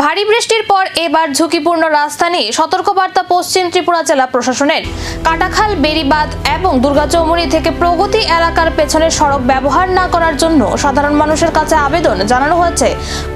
ভারী বৃষ্টির পর এবার ঝুঁকিপূর্ণ রাস্তা নিয়ে সতর্কবার্তা পশ্চিম ত্রিপুরা জেলা প্রশাসনের। কাটাখাল, বেড়িবাঁধ এবং দুর্গাচৌমুহনী থেকে প্রগতি এলাকার পেছনের সড়ক ব্যবহার না করার জন্য সাধারণ মানুষের কাছে আবেদন জানানো হয়েছে।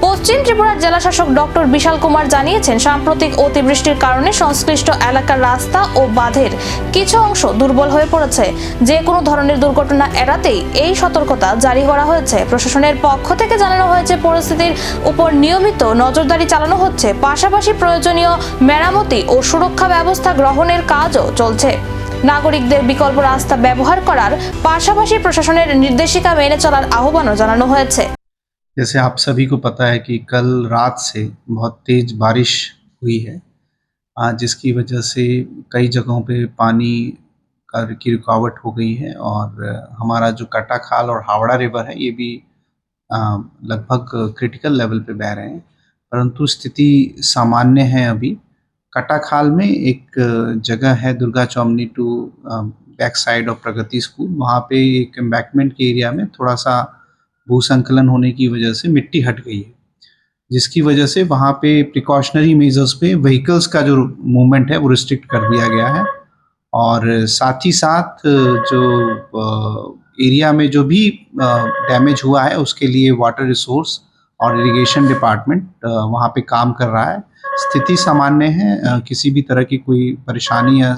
পশ্চিম ত্রিপুরার জেলাশাসক ডক্টর বিশাল কুমার জানিয়েছেন, সাম্প্রতিক অতিবৃষ্টির কারণে সংশ্লিষ্ট এলাকার রাস্তা ও বাঁধের কিছু অংশ দুর্বল হয়ে পড়েছে। যে কোনো ধরনের দুর্ঘটনা এড়াতেই এই সতর্কতা জারি করা হয়েছে। প্রশাসনের পক্ষ থেকে জানানো হয়েছে, পরিস্থিতির উপর নিয়মিত নজরদারি চালানো হচ্ছে, পাশাপাশি প্রয়োজনীয় মেরামতি ও সুরক্ষা ব্যবস্থা গ্রহণের কাজও চলছে। নাগরিকদের বিকল্প রাস্তা ব্যবহার করার পাশাপাশি প্রশাসনের নির্দেশিকা মেনে চলার আহ্বানও জানানো হয়েছে। जैसे आप सभी को पता है कि कल रात से बहुत तेज बारिश हुई है, जिसकी वजह से कई जगहों पे पानी की रुकावट हो गई है और हमारा जो कटाखाल और हावड़ा रिवर है ये भी लगभग क्रिटिकल लेवल पे बह रहे हैं, परंतु स्थिति सामान्य है। अभी कटाखाल में एक जगह है Durgachaumani to back side of Pragati school, वहाँ पे एक एम्बैंकमेंट के एरिया में थोड़ा सा भूसंकलन होने की वजह से मिट्टी हट गई है, जिसकी वजह से वहाँ पे प्रिकॉशनरी मेजर्स पे व्हीकल्स का जो मूवमेंट है वो रिस्ट्रिक्ट कर दिया गया है। और साथ ही साथ जो एरिया में जो भी डैमेज हुआ है उसके लिए वाटर रिसोर्स और इरिगेशन डिपार्टमेंट वहाँ पे काम कर रहा है। स्थिति सामान्य है, किसी भी तरह की कोई परेशानी या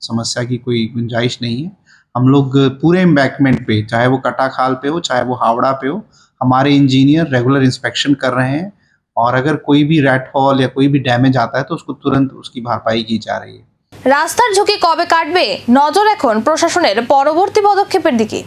समस्या की कोई गुंजाइश नहीं है। हम लोग पूरे एम्बैंकमेंट पे, चाहे वो कटाखाल पे हो चाहे वो हावड़ा पे हो, हमारे इंजीनियर रेगुलर इंस्पेक्शन कर रहे हैं और अगर कोई भी रैट हॉल या कोई भी डैमेज आता है तो उसको तुरंत उसकी भरपाई की जा रही है। রাস্তার ঝুঁকি কবে কাটবে, নজর এখন প্রশাসনের পরবর্তী পদক্ষেপের দিকে।